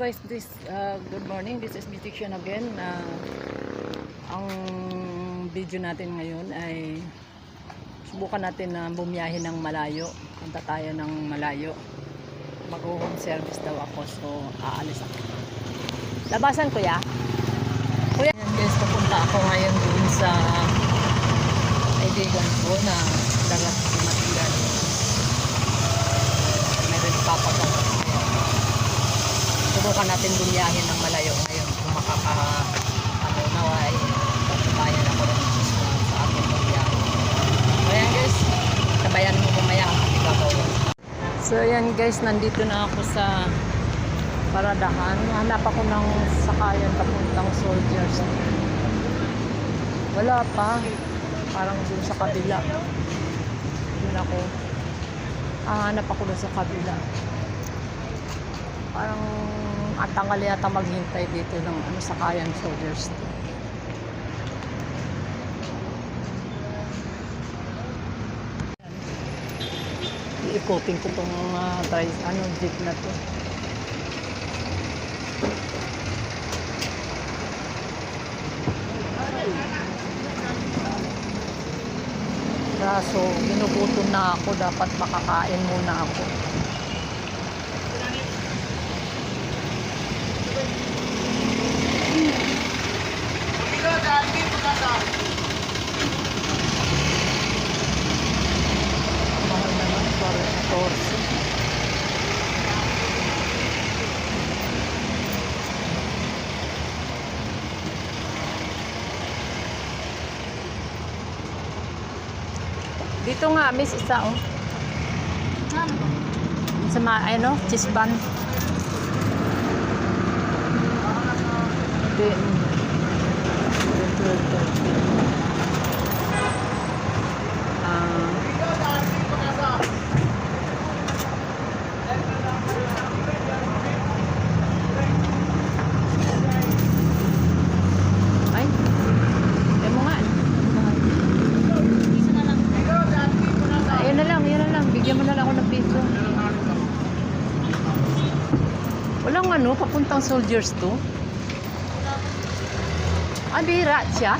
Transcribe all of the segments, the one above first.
guys, good morning. This is Bitikshan again. Ang video natin ngayon ay subukan natin na bumiyahe ng malayo. Punta tayo ng malayo. Mag-home service daw ako, so aalis ako. Labasan kuya. Kuya, yan guys, papunta ako ngayon dun sa kaibigan ko na dagat si Matigan. Meron papagawa. Subukan natin bumiyahe ng malayo ngayon kung naway patubayan ako ng sa ating bumiyahe. So ayan guys, sabayan mo bumaya ang ating gagawin. So ayan guys, nandito na ako sa paradahan. Hanap ako ng sakayan papuntang Soldiers. Wala pa, parang dun sa kabila. Dun ako hanap ako dun sa kabila. Parang at tangali yata maghintay dito ng sakayan Soldiers. Iikotin ko tong jeep na to. Kaso ginugutom na ako, dapat makakain muna ako. Mahal naman, para 14. Dito nga, miss, isa oh. Sa cheese bun. Bigyan mo na lang ako ng piso. Walang papuntang Soldiers to. Bira siya.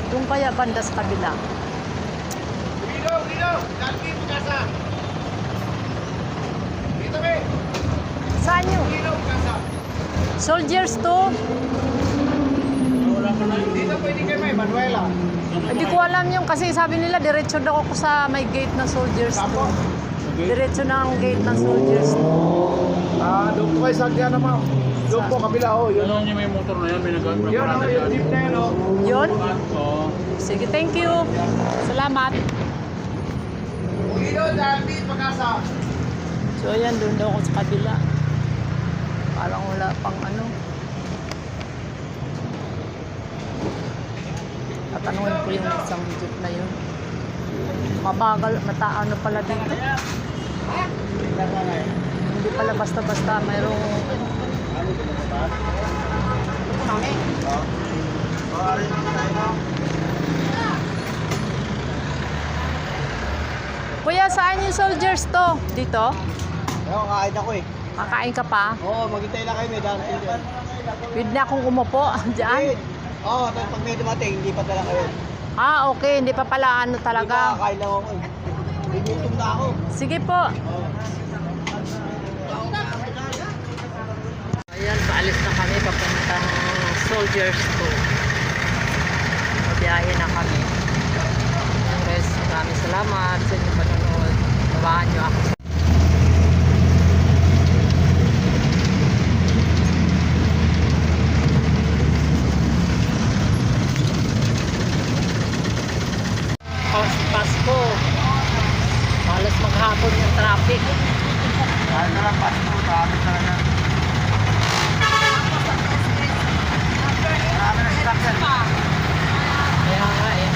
Doon kaya banda sa kabila. Saan yun? Soldiers to. Dito pwede kayo may Manuela. Hindi ko alam yung kasi sabi nila diretso daw ako sa may gate ng Soldiers to. Diretso na ang gate ng Soldiers to. Doon po kayo sa kaya naman. Doon po kabila yun. Yun yung may motor na yan, may nag-aano. Yun yung jeep na yun Yun? Oo. Sige, thank you. Salamat. Dito, Dalby, Pagasa. So ayan, doon daw ako sa kabila. Parang wala pang tatanungin ko yung isang jeep na yun. Mabagal, mataano pala dito. Hindi pala basta-basta mayroong Kuya, saan yung Soldiers to? Dito? Kakain ako Kakain ka pa? Oo, maghintay lang kayo, may darating dyan. Pwede na akong umupo dyan? Oo, pag may dumating, hindi pa talaga kayo. Okay, hindi pa pala talaga. Kakain lang ako Gugutom na ako. Sige po. Ayan, paalis na kami papuntang Soldiers to. Mabiyahe na kami. Ayan guys, maraming salamat sa inyong panonood. Babahan nyo ako. Pasko. Malas maghapon yung traffic. Kaya na lang, Pasko, traffic na lang. Marami na stock yan. Kaya nga eh.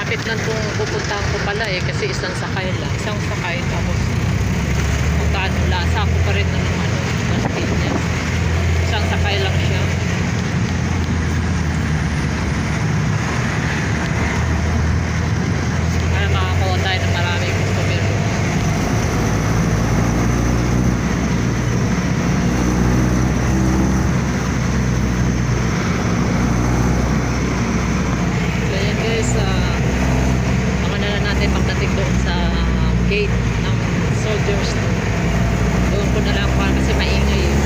Malapit na itong pupuntahan ko pala eh. Kasi isang sakay lang. Isang sakay. Tapos magkaano, lasa ko pa rin na ng ano. Basket niya. Isang sakay lang siya. Kaya makakuha tayo ng maraming customer. So yan guys, mga na natin pagdating doon sa gate ng soldiers. Doon ko na lang kuha kasi maingay eh.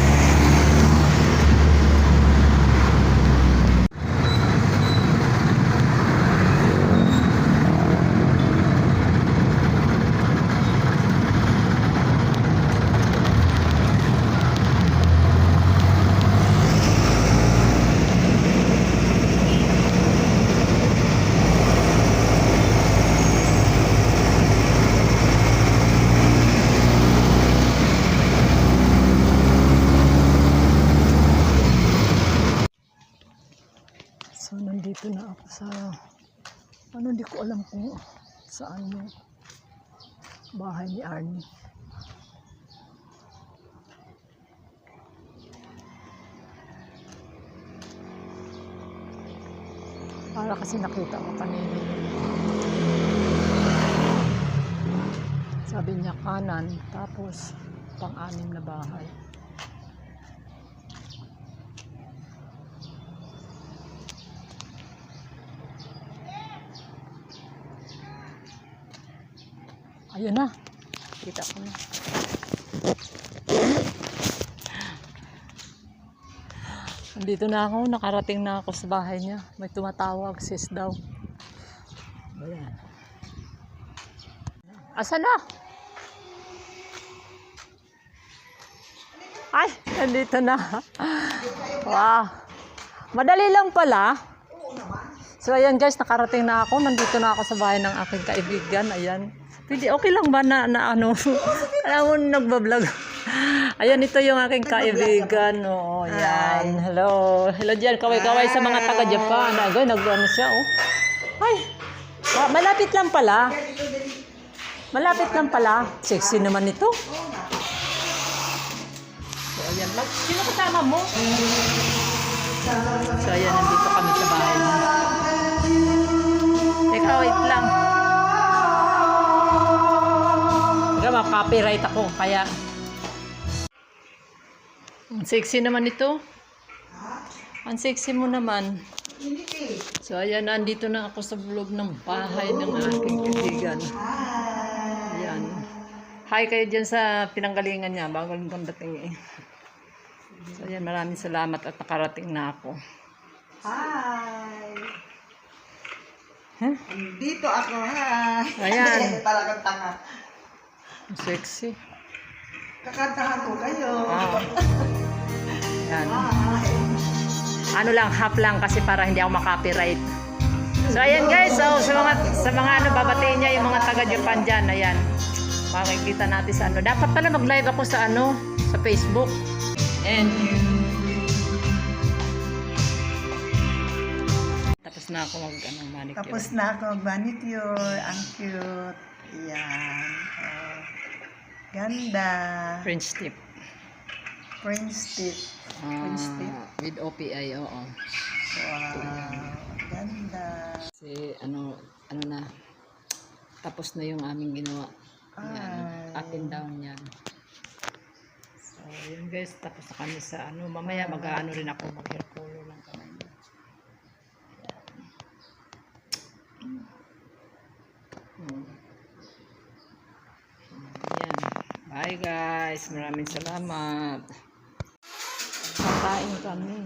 So, nandito na ako sa, hindi ko alam kung saan yung bahay ni Arnie. Para kasi nakita ko kanina yun. Sabi niya kanan, tapos pang-anim na bahay. Ayun na. Kita ko na. Nandito na ako. Nakarating na ako sa bahay niya. May tumatawag. Sis daw. Ayan. Asa na? Ay, nandito na. Wow. Madali lang pala. So ayan guys, nakarating na ako. Nandito na ako sa bahay ng aking kaibigan. Ayan. Pwede, okay lang ba na ano? Alam mo, nagbablog. Ayan, ito yung aking kaibigan. Oo, yan. Hello. Hello dyan. Kaway-kaway sa mga taga-Japan. Agay, nag-ano siya, oh. Ay, malapit lang pala. Malapit lang pala. Sexy naman ito. So, ayan. Sino kasama mo? So, ayan, nandito kami sa bahay niya. Teka, wait lang. Copyright ako, kaya ang sexy naman ito. Ang sexy mo naman. So ayan, nandito na ako sa loob ng bahay ng aking kaibigan. Ayan. Hi kayo dyan sa pinanggalingan niya bago lang dating eh. So ayan, maraming salamat at nakarating na ako. Hi! Huh? Dito ako, hi! Ayan. Talagang tanga. Sexy. Kakantahan ko kayo. Yan. Hi! Ano lang, half lang kasi para hindi ako makopyright. So ayan guys, so sa mga ano babatiin niya yung mga taga Japan diyan, ayan. Makikita natin sa ano. Dapat pala mag-live ako sa ano, sa Facebook. And tapos na ako manicure. Tapos na ako mag-manicure. Ang cute. Yan. Oh. Ganda. French tip. French tip. French tip. With OPI, oo. Wow. Ganda. Kasi ano na, tapos na yung aming ginawa. Yan, up and down yan. So, yun guys, tapos na kami sa ano, mamaya mag-ano rin ako, mag-hair color lang kami. Yan. Bye guys, maraming salamat. Kakain kami.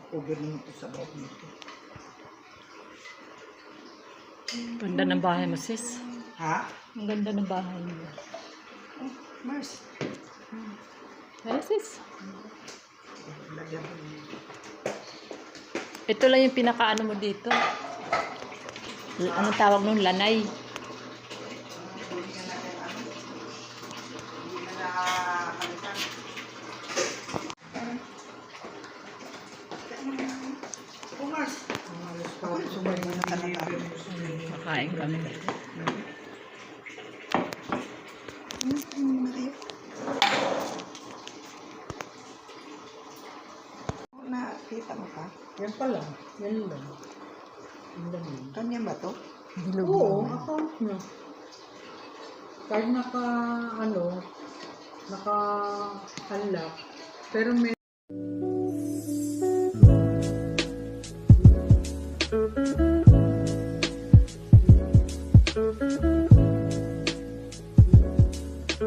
Cover mo ito sa bawah nito. Ganda ng bahay mo, sis. Ha? Ang ganda ng bahay mo. Oh, Mars. Ay, sis. Lagyan mo nito. Ito lang yung pinakaano mo dito. Anong tawag nun? Lanay. ano. Nakita mo pa? Yan pala. Yan lang. Yan lang yun. Kanya ba to? Bilog Oo, lang. account niya. Kahit naka-unlock. Pero may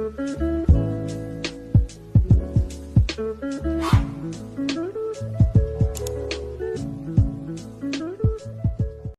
Thank you.